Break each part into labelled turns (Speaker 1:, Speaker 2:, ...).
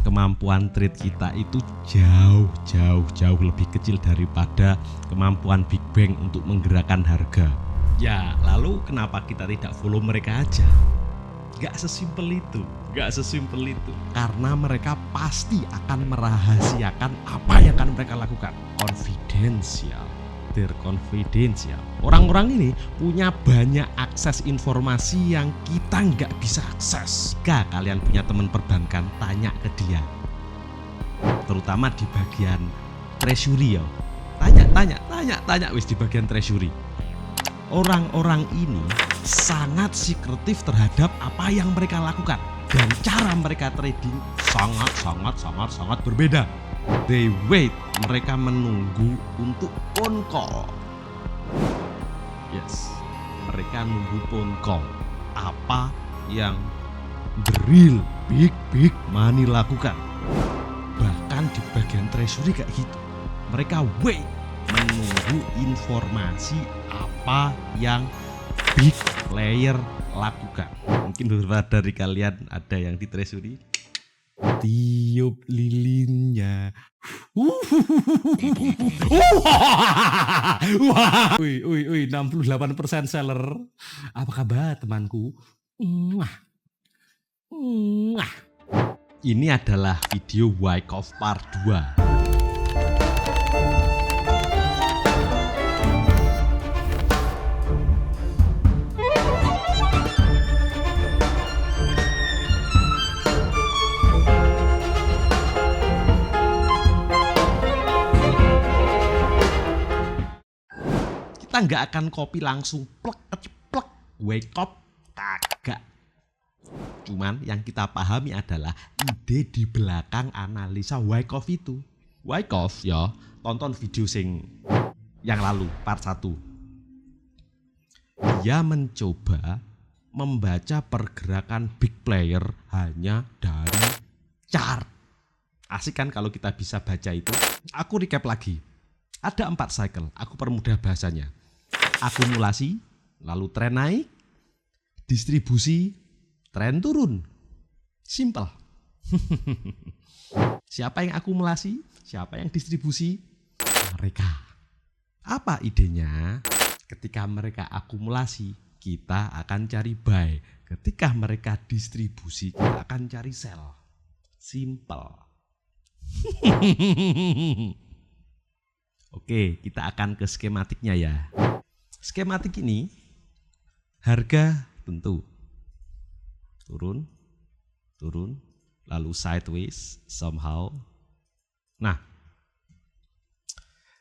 Speaker 1: kemampuan trade kita itu jauh lebih kecil daripada kemampuan Big Bang untuk menggerakkan harga. Ya, lalu kenapa kita tidak follow mereka aja? Gak sesimpel itu. Karena mereka pasti akan merahasiakan apa yang akan mereka lakukan. Confidential. Orang-orang ini punya banyak akses informasi yang kita nggak bisa akses. Jika kalian punya teman perbankan, tanya ke dia. Terutama di bagian treasury ya. Tanya wis di bagian treasury. Orang-orang ini sangat sekretif terhadap apa yang mereka lakukan, dan cara mereka trading sangat berbeda. They wait, mereka menunggu untuk phone call. Yes, mereka nunggu phone call. Apa yang the real big money lakukan? Bahkan di bagian treasury kayak gitu. Mereka wait, menunggu informasi apa yang big player lakukan. Mungkin beberapa dari kalian ada yang di treasury. Tiup lilinnya. Wih, 68% seller. Apa kabar temanku? Ini adalah video Wyckoff Part 2. Kita nggak akan copy langsung plek Wyckoff, kagak. Cuman yang kita pahami adalah ide di belakang analisa Wyckoff itu. Wyckoff ya, tonton video sing yang lalu part 1. Dia mencoba membaca pergerakan big player hanya dari chart. Asik kan kalau kita bisa baca itu. Aku recap lagi. Ada 4 cycle, aku permudah bahasanya. Akumulasi, lalu tren naik, distribusi, tren turun. Simple. Siapa yang akumulasi? Siapa yang distribusi? Mereka. Apa idenya? Ketika mereka akumulasi, kita akan cari buy. Ketika mereka distribusi, kita akan cari sell. Simple. Oke, kita akan ke skematiknya ya. Skematik ini, harga tentu turun, lalu sideways somehow. Nah,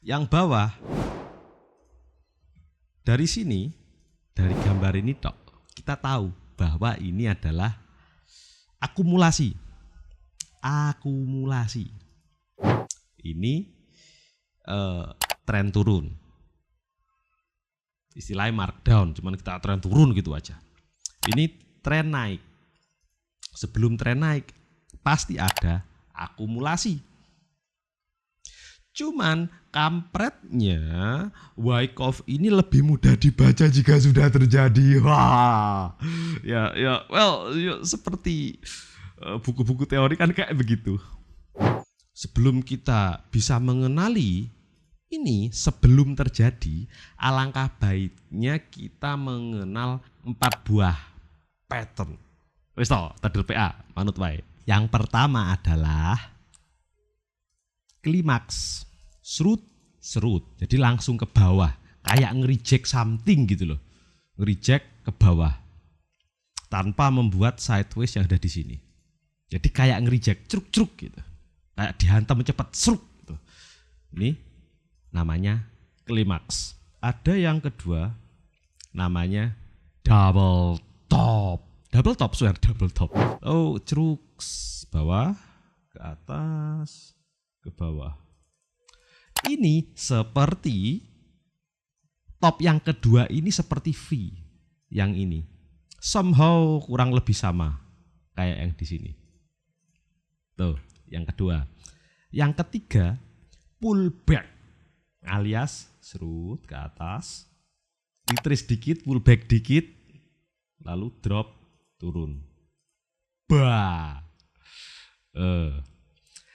Speaker 1: yang bawah dari sini, dari gambar ini kita tahu bahwa ini adalah akumulasi. Ini tren turun. Istilahnya markdown, cuman kita tren turun gitu aja. Ini tren naik. Sebelum tren naik pasti ada akumulasi. Cuman kampretnya Wyckoff ini lebih mudah dibaca jika sudah terjadi. Wah. Ya, seperti buku-buku teori kan kayak begitu. Sebelum kita bisa mengenali ini sebelum terjadi, alangkah baiknya kita mengenal 4 buah pattern. Wis to, tadul PA, manut wae. Yang pertama adalah klimaks, serut. Jadi langsung ke bawah, kayak nge-reject something gitu loh. Nge-reject ke bawah. Tanpa membuat sideways yang ada di sini. Jadi kayak nge-reject cruk gitu. Kayak dihantam cepat seruk gitu. Ini namanya klimaks. Ada yang kedua namanya double top. Double top. Oh, ceruk bawah ke atas ke bawah. Ini seperti top yang kedua ini seperti V yang ini. Somehow kurang lebih sama kayak yang di sini. Tuh, yang kedua. Yang ketiga pullback. Alias serut ke atas, retrace dikit, pullback dikit, lalu drop turun.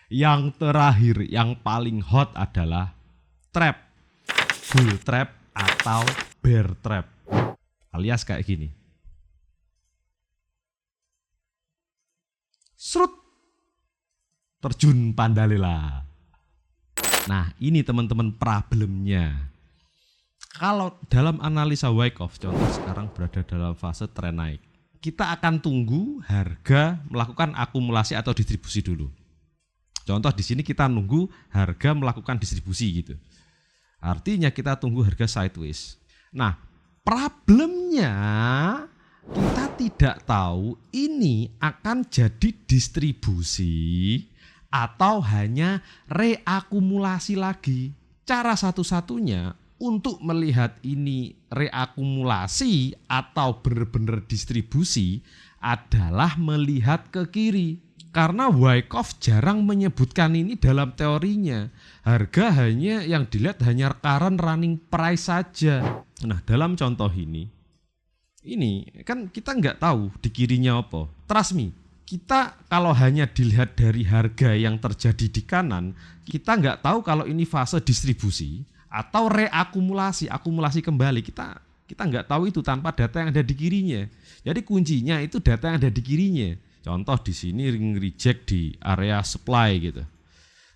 Speaker 1: Yang terakhir, yang paling hot adalah trap, bull trap atau bear trap. Alias kayak gini. Serut, terjun Pandalela. Nah, ini teman-teman problemnya. Kalau dalam analisa Wyckoff, contoh sekarang berada dalam fase tren naik. Kita akan tunggu harga melakukan akumulasi atau distribusi dulu. Contoh di sini kita nunggu harga melakukan distribusi gitu. Artinya kita tunggu harga sideways. Nah, problemnya kita tidak tahu ini akan jadi distribusi atau hanya reakumulasi lagi. Cara satu-satunya untuk melihat ini reakumulasi atau benar-benar distribusi adalah melihat ke kiri. Karena Wyckoff jarang menyebutkan ini dalam teorinya. Harga hanya yang dilihat hanya current running price saja. Nah, dalam contoh ini kan kita nggak tahu di kirinya apa. Trust me, kita kalau hanya dilihat dari harga yang terjadi di kanan, kita nggak tahu kalau ini fase distribusi atau reakumulasi, akumulasi kembali. Kita nggak tahu itu tanpa data yang ada di kirinya. Jadi kuncinya itu data yang ada di kirinya. Contoh di sini ring reject di area supply gitu.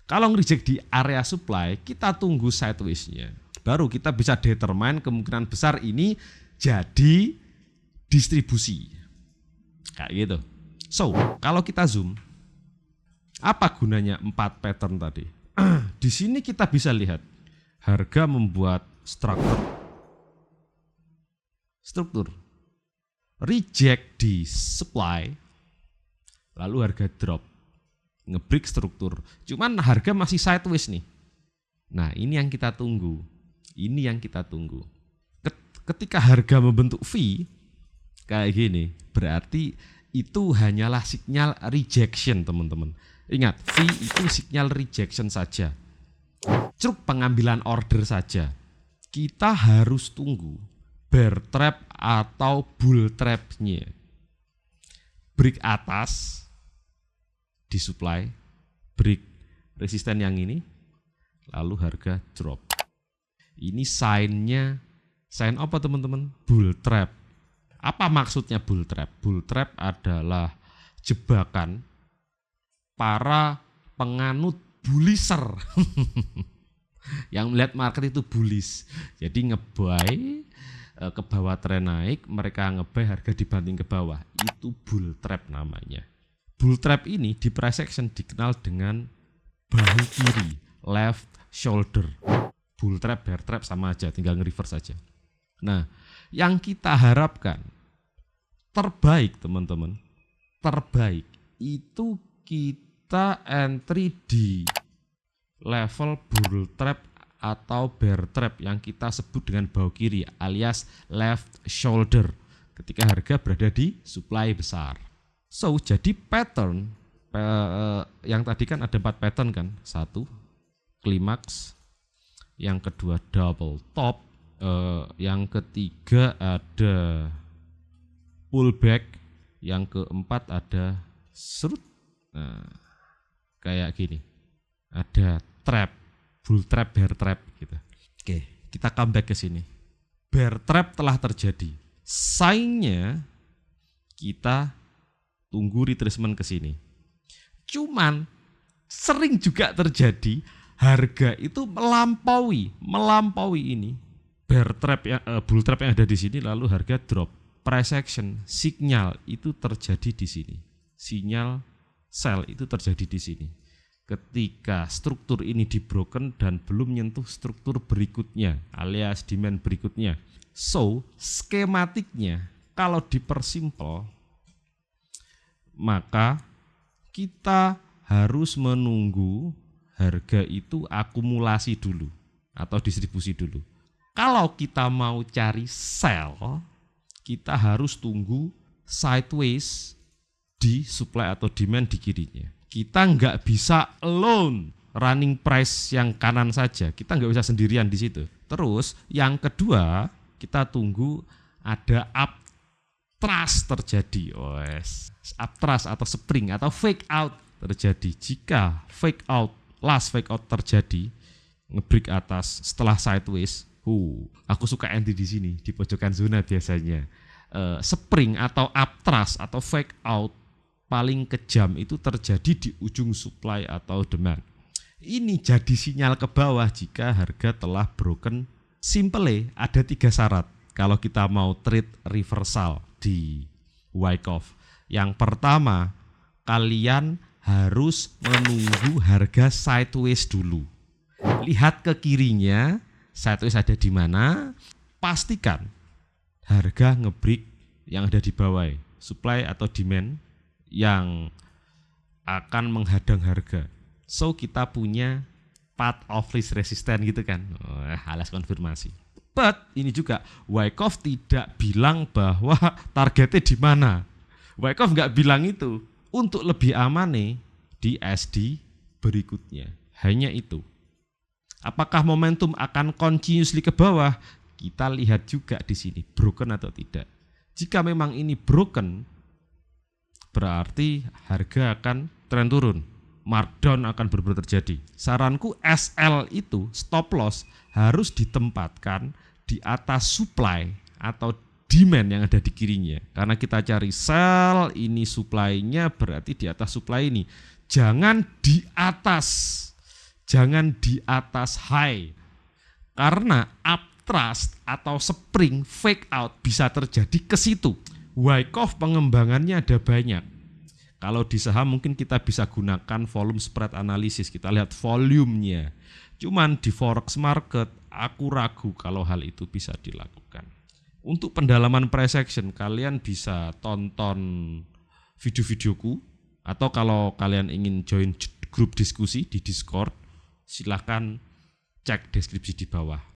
Speaker 1: Kalau reject di area supply, kita tunggu sideways-nya. Baru kita bisa determine kemungkinan besar ini jadi distribusi. Kayak gitu. So, kalau kita zoom, apa gunanya 4 pattern tadi? Di sini kita bisa lihat harga membuat struktur reject di supply, lalu harga drop, nge-break struktur. Cuman harga masih sideways nih. Nah, ini yang kita tunggu. Ketika harga membentuk V kayak gini, berarti itu hanyalah sinyal rejection, teman-teman. Ingat, V itu sinyal rejection saja. Truk pengambilan order saja. Kita harus tunggu bear trap atau bull trap-nya. Break atas di supply, break resisten yang ini, lalu harga drop. Ini sign apa teman-teman? Bull trap. Apa maksudnya bull trap? Bull trap adalah jebakan para penganut bulliser yang melihat market itu bullish. Jadi ngebuy ke bawah tren naik, mereka ngebuy harga dibanting ke bawah. Itu bull trap namanya. Bull trap ini di price action dikenal dengan bahu kiri, left shoulder. Bull trap, bear trap sama aja, tinggal nge-reverse saja. Nah, yang kita harapkan terbaik teman-teman, terbaik itu kita entry di level bull trap atau bear trap yang kita sebut dengan bahu kiri alias left shoulder ketika harga berada di supply besar. So, jadi pattern yang tadi kan ada 4 pattern kan. 1, klimaks, yang kedua double top, yang ketiga ada pullback, yang keempat ada serut. Nah, kayak gini. Ada trap, bull trap, bear trap gitu. Oke, kita comeback ke sini. Bear trap telah terjadi. Sign-nya kita tunggu retracement ke sini. Cuman sering juga terjadi harga itu melampaui ini bear trap bull trap yang ada di sini, lalu harga drop. Price action signal itu terjadi di sini. Sinyal sell itu terjadi di sini. Ketika struktur ini di broken dan belum menyentuh struktur berikutnya alias demand berikutnya. So, skematiknya kalau dipersimpel, maka kita harus menunggu harga itu akumulasi dulu atau distribusi dulu. Kalau kita mau cari sell, kita harus tunggu sideways di supply atau demand di kirinya. Kita nggak bisa alone running price yang kanan saja. Kita nggak bisa sendirian di situ. Terus yang kedua, kita tunggu ada uptrust terjadi. Uptrust atau spring atau fake out terjadi jika last fake out terjadi, ngebreak atas setelah sideways. Aku suka anti di sini di pojokan zona biasanya. Spring atau uptrust atau fake out paling kejam itu terjadi di ujung supply atau demand. Ini jadi sinyal ke bawah jika harga telah broken. Simple, ada 3 syarat kalau kita mau trade reversal di Wyckoff. Yang pertama, kalian harus menunggu harga sideways dulu. Lihat ke kirinya, sideways ada di mana, pastikan harga ngebreak yang ada di bawah, supply atau demand yang akan menghadang harga. So kita punya path of least resistance gitu kan, alas konfirmasi. But ini juga Wyckoff tidak bilang bahwa targetnya di mana. Wyckoff nggak bilang itu. Untuk lebih aman nih di SD berikutnya. Hanya itu. Apakah momentum akan continuously ke bawah? Kita lihat juga di sini broken atau tidak. Jika memang ini broken, berarti harga akan tren turun. Markdown akan benar-benar terjadi. Saranku SL itu stop loss harus ditempatkan di atas supply atau demand yang ada di kirinya. Karena kita cari sell, ini supply-nya berarti di atas supply ini. Jangan di atas high. Karena uptrust atau spring fake out bisa terjadi ke situ. Wyckoff pengembangannya ada banyak. Kalau di saham mungkin kita bisa gunakan volume spread analysis, kita lihat volumenya. Cuman di forex market aku ragu kalau hal itu bisa dilakukan. Untuk pendalaman price action kalian bisa tonton video-videoku, atau kalau kalian ingin join grup diskusi di Discord silahkan cek deskripsi di bawah.